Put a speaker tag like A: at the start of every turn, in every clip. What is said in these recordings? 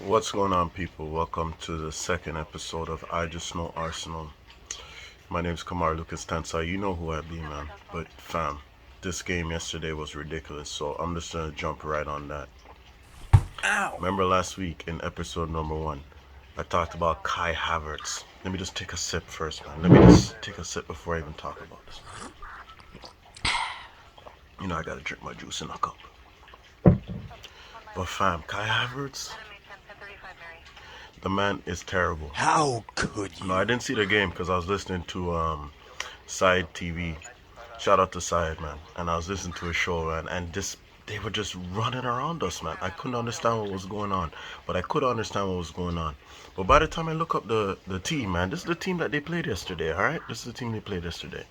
A: What's going on, people? Welcome to the second episode of I Just Know Arsenal. My name's Kamar Lucas Tansai. You know who I be, man. But fam, this game yesterday was ridiculous, so I'm just gonna jump right on that.
B: Ow!
A: Remember last week in episode number 1, I talked about Kai Havertz. Let me just take a sip first, man. Let me just take a sip before I even talk about this. You know I gotta drink my juice in a cup. But fam, Kai Havertz, the man is terrible.
B: How could you?
A: No, I didn't see the game because I was listening to Side TV. Shout out to Side, man. And I was listening to a show, man, and they were just running around us, man. I couldn't understand what was going on, but I could understand what was going on. But by the time I look up the team, man, this is the team that they played yesterday, all right? This is the team they played yesterday.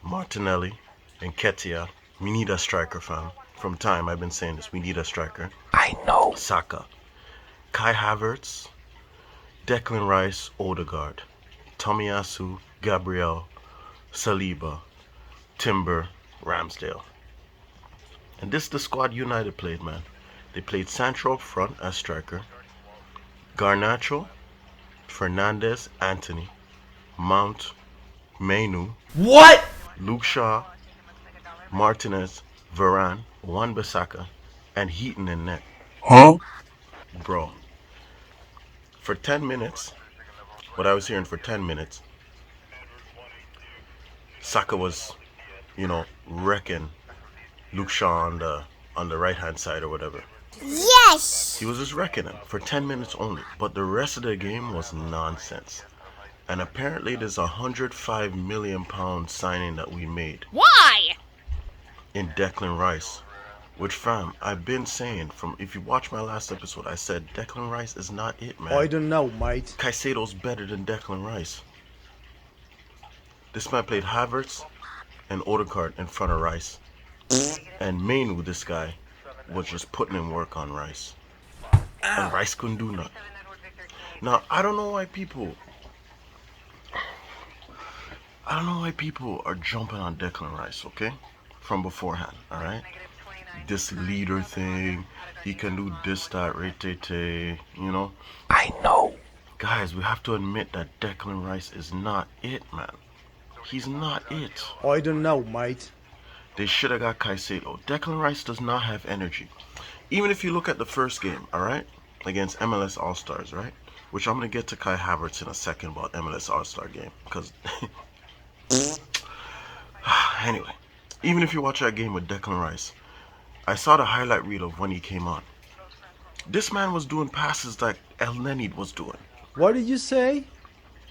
A: Martinelli and Ketia. We need a striker, fam. From time I've been saying this. We need a striker.
B: I know.
A: Saka. Kai Havertz. Declan Rice, Odegaard. Tomiyasu, Gabriel, Saliba, Timber, Ramsdale. And this is the squad United played, man. They played Sancho up front as striker. Garnacho, Fernandez, Anthony, Mount, Mainu,
B: What?
A: Luke Shaw, Martinez, Varane, Wan-Bissaka, and Heaton in net.
B: Huh?
A: Bro, for 10 minutes, what I was hearing for 10 minutes, Saka was, wrecking Luke Shaw on the right hand side or whatever.
C: Yes!
A: He was just wrecking him for 10 minutes only. But the rest of the game was nonsense. And apparently there's a £105 million signing that we made
C: Why?
A: in Declan Rice. Which, fam, I've been saying if you watch my last episode, I said Declan Rice is not it, man.
B: I don't know, mate.
A: Caicedo's better than Declan Rice. This man played Havertz and Odegaard in front of Rice. And Mainu, this guy, was just putting in work on Rice. And Rice couldn't do nothing. Now, I don't know why people are jumping on Declan Rice, okay? From beforehand, alright? This leader thing, he can do this, that, you know?
B: I know.
A: Guys, we have to admit that Declan Rice is not it, man. He's not it.
B: I don't know, mate.
A: They should have got Caicedo. Declan Rice does not have energy. Even if you look at the first game, alright? Against MLS All-Stars, right? Which I'm going to get to Kai Havertz in a second about MLS All-Star game. Because, anyway, even if you watch that game with Declan Rice, I saw the highlight reel of when he came on. This man was doing passes like El Neni was doing.
B: What did you say?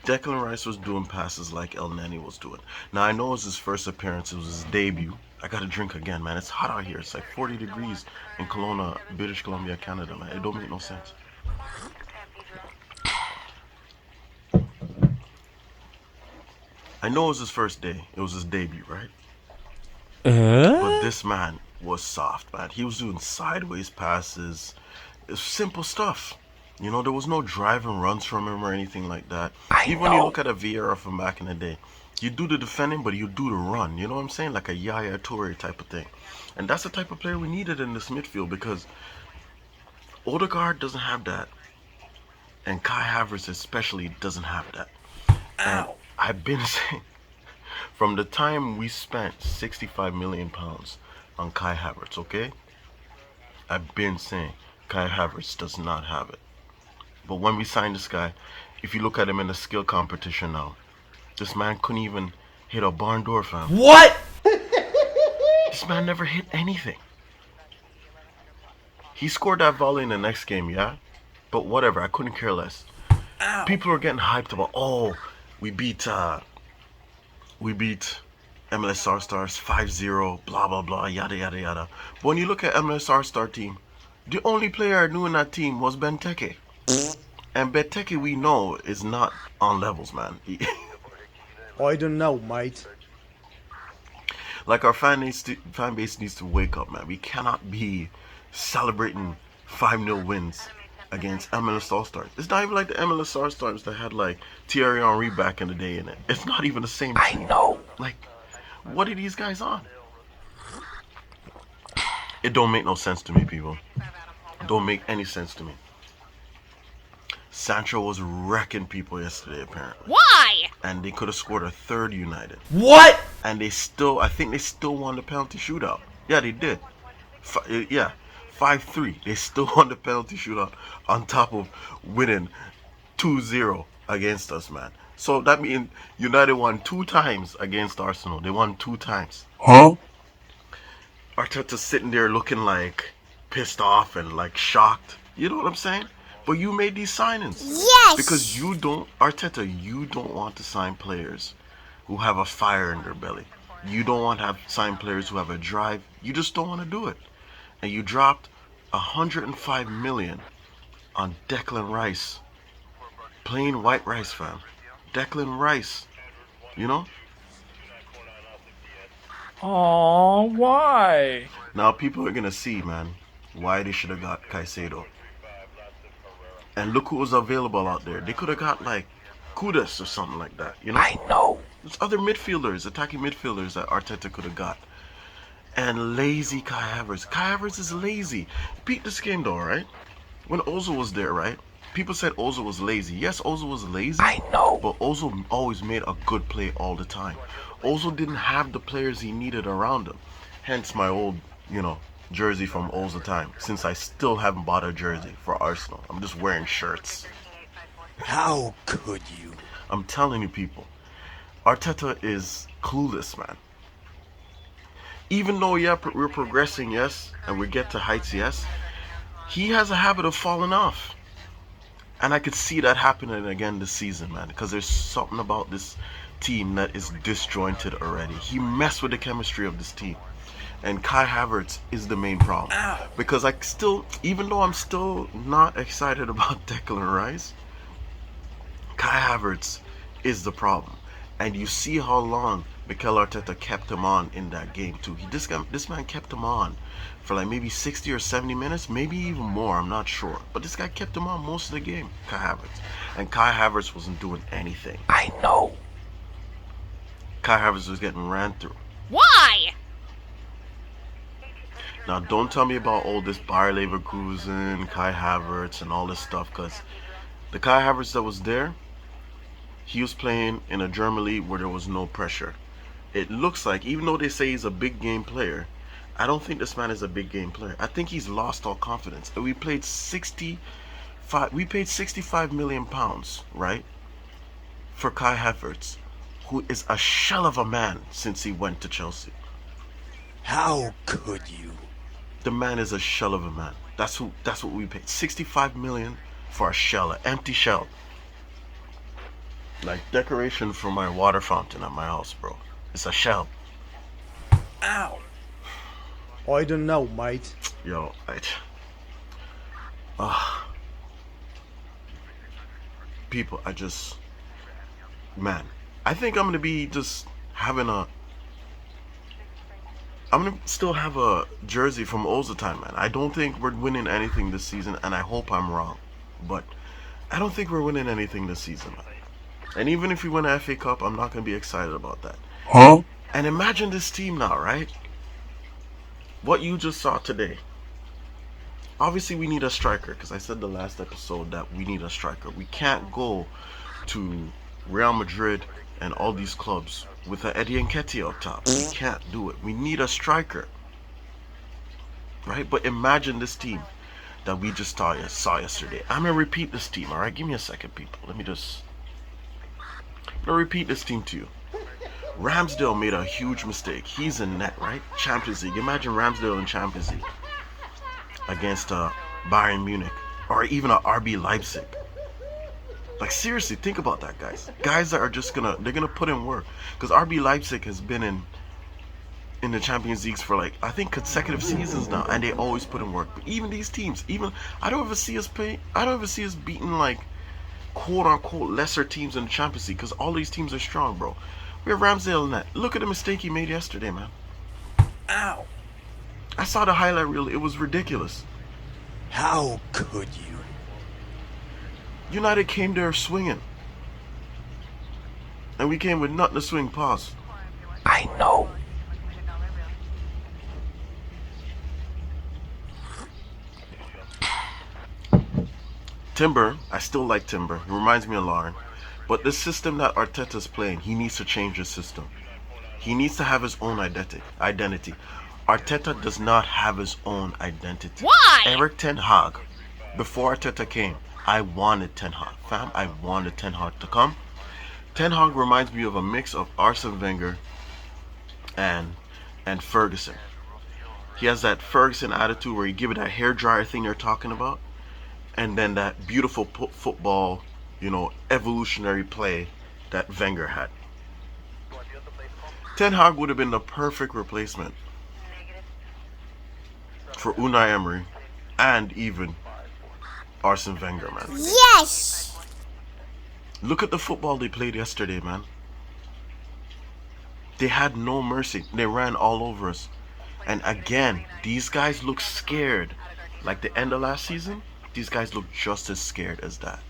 A: Declan Rice was doing passes like El Neni was doing. Now, I know it was his first appearance. It was his debut. I got to drink again, man. It's hot out here. It's like 40 degrees in Kelowna, British Columbia, Canada, man. It don't make no sense. I know it was his first day. It was his debut, right? But this man was soft, man. He was doing sideways passes. It's simple stuff. You know, there was no drive and runs from him or anything like that. Even when you look at a Vieira from back in the day, you do the defending, but you do the run. You know what I'm saying? Like a Yaya Toure type of thing. And that's the type of player we needed in this midfield because Odegaard doesn't have that. And Kai Havertz especially doesn't have that. And I've been saying, from the time we spent £65 million on Kai Havertz, okay? I've been saying Kai Havertz does not have it. But when we signed this guy, if you look at him in the skill competition now, this man couldn't even hit a barn door, fam.
B: What?
A: This man never hit anything. He scored that volley in the next game, yeah? But whatever, I couldn't care less.
B: Ow.
A: People are getting hyped about, we beat MLS All-Stars 5-0, blah, blah, blah, yada, yada, yada. But when you look at MLS All-Star team, the only player I knew in that team was Benteke. And Benteke, we know, is not on levels, man.
B: I don't know, mate.
A: Like, our fan base needs to wake up, man. We cannot be celebrating 5-0 wins against MLS All-Stars. It's not even like the MLS All-Stars that had, like, Thierry Henry back in the day in it. It's not even the same team.
B: I know.
A: Like, what are these guys on? It don't make no sense to me, people. It don't make any sense to me. Sancho was wrecking people yesterday, apparently.
C: Why?
A: And they could have scored a third United.
B: What?
A: And I think they still won the penalty shootout. Yeah, they did. 5-3. They still won the penalty shootout on top of winning 2-0 against us, man. So that means United won 2 times against Arsenal. They won 2 times.
B: Huh?
A: Arteta's sitting there looking like pissed off and like shocked. You know what I'm saying? But you made these signings.
C: Yes!
A: Because Arteta, you don't want to sign players who have a fire in their belly. You don't want to sign players who have a drive. You just don't want to do it. And you dropped 105 million on Declan Rice. Plain white rice, fam. Declan Rice. You know?
D: Aw, why?
A: Now people are gonna see, man, why they should have got Caicedo. And look who was available out there. They could have got like Kudus or something like that. You know?
D: I know.
A: There's other midfielders, attacking midfielders that Arteta could have got. And lazy Kai Havertz. Kai Havertz is lazy. Beat this game though, right? When Ozil was there, right? People said Ozil was lazy. Yes, Ozil was lazy.
D: I know.
A: But Ozil always made a good play all the time. Ozil didn't have the players he needed around him. Hence my old, jersey from Ozil time. Since I still haven't bought a jersey for Arsenal. I'm just wearing shirts.
B: How could you?
A: I'm telling you people. Arteta is clueless, man. Even though, we're progressing, yes, and we get to heights, yes, he has a habit of falling off. And I could see that happening again this season, man, because there's something about this team that is disjointed already. He messed with the chemistry of this team. And Kai Havertz is the main problem. Because even though I'm still not excited about Declan Rice, Kai Havertz is the problem. And you see how long Mikel Arteta kept him on in that game too. This man kept him on for like maybe 60 or 70 minutes, maybe even more, I'm not sure. But this guy kept him on most of the game, Kai Havertz. And Kai Havertz wasn't doing anything.
D: I know.
A: Kai Havertz was getting ran through.
C: Why?
A: Now don't tell me about all this Bayer Leverkusen, Kai Havertz and all this stuff, because the Kai Havertz that was there, he was playing in a German league where there was no pressure. It looks like, even though they say he's a big game player, I don't think this man is a big game player. I think he's lost all confidence. And we paid 65 million pounds, right? For Kai Havertz, who is a shell of a man since he went to Chelsea.
B: How could you?
A: The man is a shell of a man. That's what we paid. 65 million for a shell, an empty shell. Like decoration for my water fountain at my house, bro. It's a shell.
B: Ow. I don't know, mate.
A: Yo, people, man, I think I'm gonna be just having I'm gonna still have a jersey from Ozil time, man. I don't think we're winning anything this season, and I hope I'm wrong, but I don't think we're winning anything this season, man. And even if we win an FA Cup, I'm not gonna be excited about that.
B: Huh?
A: And imagine this team now, right? What you just saw today. Obviously, we need a striker, because I said the last episode that we need a striker. We can't go to Real Madrid and all these clubs with an Eddie Nketiah up top. We can't do it. We need a striker. Right? But imagine this team that we just saw yesterday. I'm going to repeat this team, alright? Give me a second, people. I'm going to repeat this team to you. Ramsdale made a huge mistake. He's in net, right? Champions League. Imagine Ramsdale in Champions League against Bayern Munich or even a RB Leipzig. Like, seriously, think about that, guys. Guys that are just they're gonna put in work, because RB Leipzig has been in the Champions Leagues for like, I think, consecutive seasons now, and they always put in work. But even these teams, I don't ever see us beating like quote unquote lesser teams in the Champions League, because all these teams are strong, bro. We have Ramsdale in that. Look at the mistake he made yesterday, man.
B: Ow.
A: I saw the highlight reel. It was ridiculous.
B: How could you?
A: United came there swinging, and we came with nothing to swing past.
D: I know.
A: Timber, I still like Timber. He reminds me of Lauren. But the system that Arteta's playing, he needs to change his system. He needs to have his own identity. Arteta does not have his own identity.
C: Why?
A: Eric Ten Hag, before Arteta came, I wanted Ten Hag. Fam, I wanted Ten Hag to come. Ten Hag reminds me of a mix of Arsene Wenger and Ferguson. He has that Ferguson attitude where you give it that hairdryer thing you're talking about, and then that beautiful football, evolutionary play that Wenger had. Ten Hag would have been the perfect replacement for Unai Emery and even Arsene Wenger, man.
C: Yes!
A: Look at the football they played yesterday, man. They had no mercy. They ran all over us. And again, these guys look scared. Like the end of last season, these guys look just as scared as that.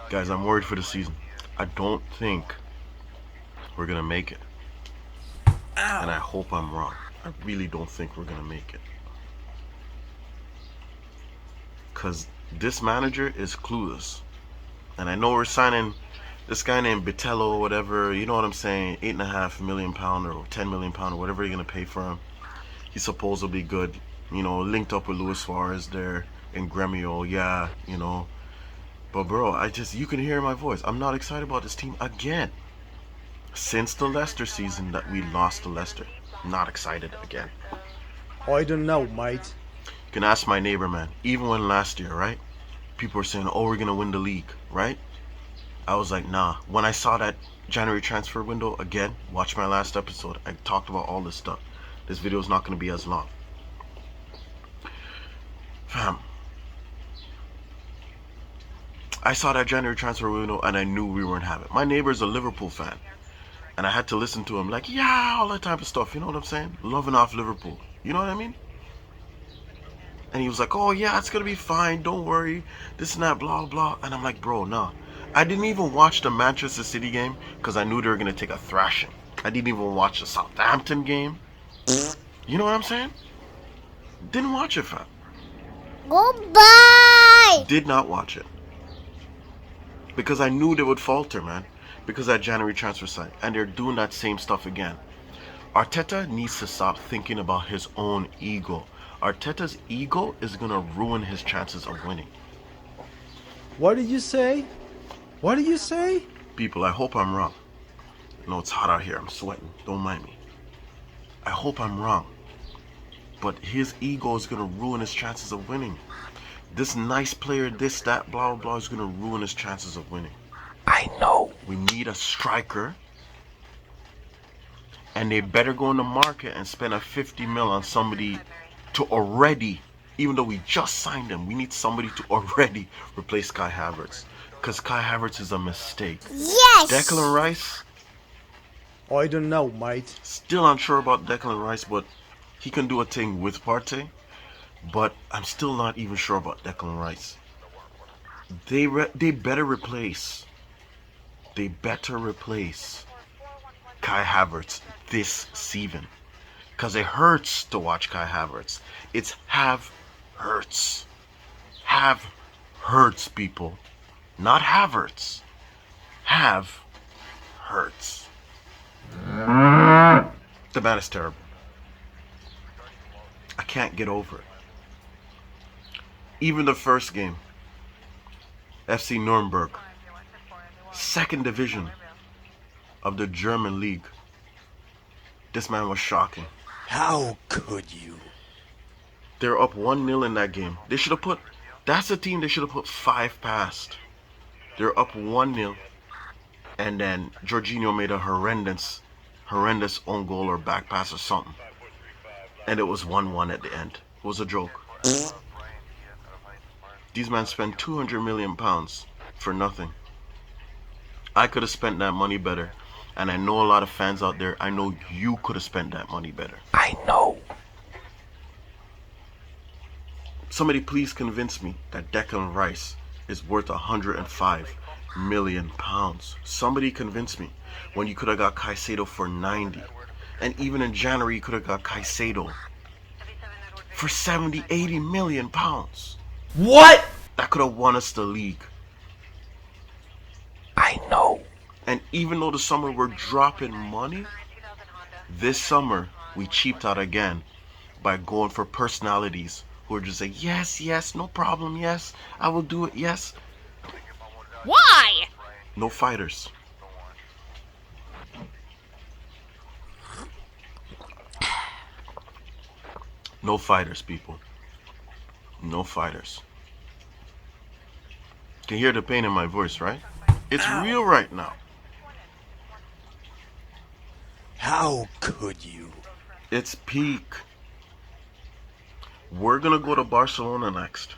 A: Guys, I'm worried for the season. I don't think we're going to make it. And I hope I'm wrong. I really don't think we're going to make it. Because this manager is clueless. And I know we're signing this guy named Bitello or whatever, you know what I'm saying, £8.5 million or £10 million or whatever you're going to pay for him. He's supposedly good, linked up with Luis Suarez there in Gremio, yeah, But bro, you can hear my voice. I'm not excited about this team again. Since the Leicester season that we lost to Leicester. Not excited again.
B: I don't know, mate.
A: You can ask my neighbor, man. Even when last year, right? People were saying, oh, we're going to win the league, right? I was like, nah. When I saw that January transfer window, again, watch my last episode. I talked about all this stuff. This video is not going to be as long. Fam. I saw that January transfer window and I knew we weren't having it. My neighbor's a Liverpool fan. And I had to listen to him like, yeah, all that type of stuff. You know what I'm saying? Loving off Liverpool. You know what I mean? And he was like, oh, yeah, it's going to be fine. Don't worry. This and that, blah, blah. And I'm like, bro, nah. I didn't even watch the Manchester City game because I knew they were going to take a thrashing. I didn't even watch the Southampton game. You know what I'm saying? Didn't watch it, fam.
C: Goodbye!
A: Did not watch it. Because I knew they would falter, man. Because of that January transfer sign. And they're doing that same stuff again. Arteta needs to stop thinking about his own ego. Arteta's ego is going to ruin his chances of winning.
B: What did you say? What did you say?
A: People, I hope I'm wrong. No, it's hot out here. I'm sweating. Don't mind me. I hope I'm wrong. But his ego is going to ruin his chances of winning. This nice player, this, that, blah, blah, blah, is going to ruin his chances of winning.
D: I know.
A: We need a striker. And they better go in the market and spend a 50 mil on somebody to already, even though we just signed him, we need somebody to already replace Kai Havertz. Because Kai Havertz is a mistake.
C: Yes!
A: Declan Rice,
B: I don't know, mate.
A: still unsure about Declan Rice, but he can do a thing with Partey. But I'm still not even sure about Declan Rice. They better replace. They better replace Kai Havertz this season. Because it hurts to watch Kai Havertz. It's Havhurtz. Havhurtz, people. Not Havertz. Havhurtz. The man is terrible. I can't get over it. Even the first game, FC Nuremberg, second division of the German league. This man was shocking.
B: How could you?
A: They're up 1-0 in that game. They should have put, that's a team they should have put 5 past. They're up 1-0. And then Jorginho made a horrendous own goal or back pass or something. And it was 1-1 at the end. It was a joke. These men spent £200 million for nothing. I could have spent that money better. And I know a lot of fans out there, I know you could have spent that money better.
D: I know.
A: Somebody please convince me that Declan Rice is worth £105 million. Somebody convince me when you could have got Caicedo for 90. And even in January you could have got Caicedo for 70, 80 million pounds.
B: What?
A: That could have won us the league.
D: I know.
A: And even though the summer we're dropping money, this summer we cheaped out again by going for personalities who are just like, yes, yes, no problem, yes, I will do it, yes.
C: Why?
A: No fighters. No fighters, people. No fighters. You can hear the pain in my voice, right? It's real right now.
B: How could you?
A: It's peak. We're gonna go to Barcelona next.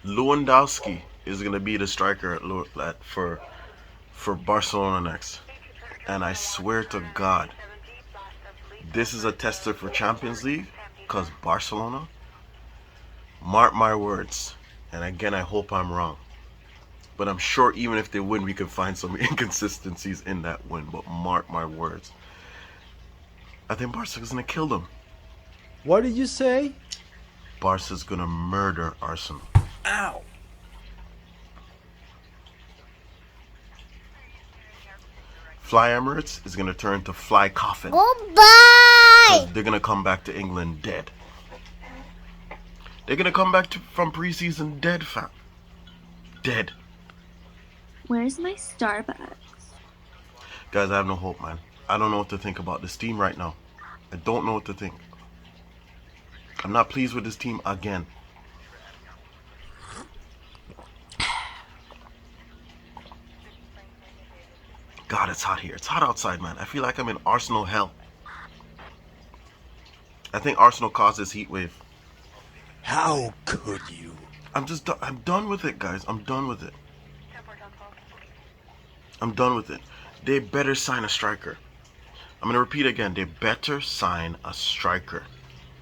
A: Lewandowski is gonna be the striker for Barcelona next. And I swear to God, this is a tester for Champions League, because Barcelona, mark my words, and again I hope I'm wrong, but I'm sure even if they win we can find some inconsistencies in that win, but mark my words, I think Barca's gonna kill them.
B: What did you say?
A: Barca's gonna murder Arsenal.
B: Ow.
A: Fly Emirates is gonna turn to Fly Coffin.
C: Goodbye!
A: They're gonna come back to England dead. They're gonna come back from preseason dead, fam. Dead.
E: Where's my Starbucks?
A: Guys, I have no hope, man. I don't know what to think about this team right now. I don't know what to think. I'm not pleased with this team again. God, it's hot here. It's hot outside, man. I feel like I'm in Arsenal hell. I think Arsenal caused this heat wave.
B: How could you?
A: I'm done with it, guys. I'm done with it. I'm done with it. They better sign a striker. I'm going to repeat again. They better sign a striker.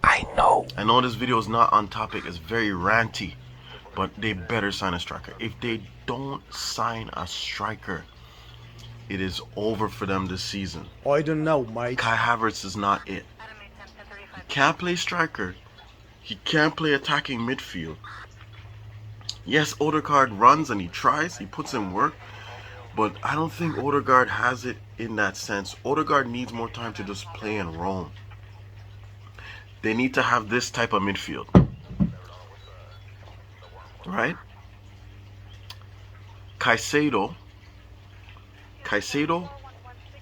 D: I know.
A: I know this video is not on topic. It's very ranty. But they better sign a striker. If they don't sign a striker, it is over for them this season.
B: I don't know, mate.
A: Kai Havertz is not it. He can't play striker. He can't play attacking midfield. Yes, Odegaard runs and he tries. He puts in work. But I don't think Odegaard has it in that sense. Odegaard needs more time to just play in Rome. They need to have this type of midfield. Right? Caicedo,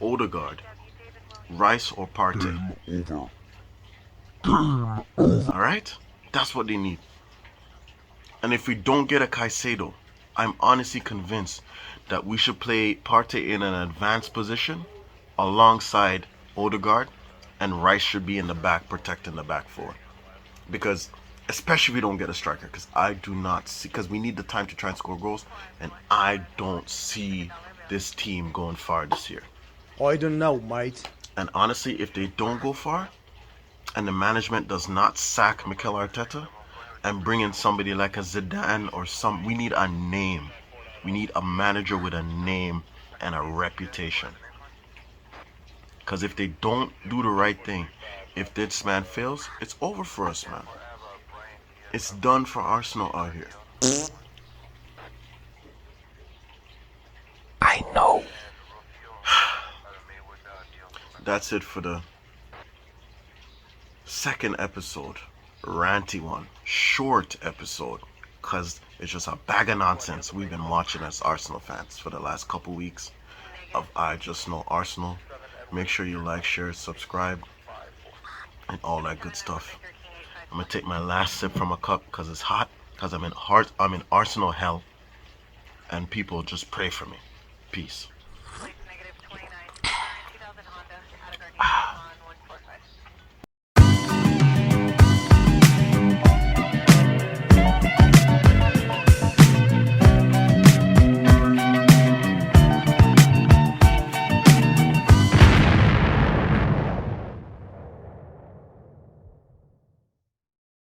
A: Odegaard, Rice or Partey. Alright? That's what they need. And if we don't get a Caicedo, I'm honestly convinced that we should play Partey in an advanced position alongside Odegaard, and Rice should be in the back protecting the back four. Because especially if we don't get a striker, because I do not see, because we need the time to try and score goals, and I don't see this team going far this year.
B: I don't know, mate.
A: And honestly, if they don't go far, and the management does not sack Mikel Arteta and bring in somebody like a Zidane or we need a name. We need a manager with a name and a reputation. Because if they don't do the right thing, if this man fails, it's over for us, man. It's done for Arsenal out here.
D: I know.
A: That's it for the second episode. Ranty one. Short episode. Because it's just a bag of nonsense we've been watching as Arsenal fans for the last couple weeks of I Just Know Arsenal. Make sure you like, share, subscribe, and all that good stuff. I'm going to take my last sip from a cup because it's hot. Because I'm in Arsenal hell. And people just pray for me. Peace.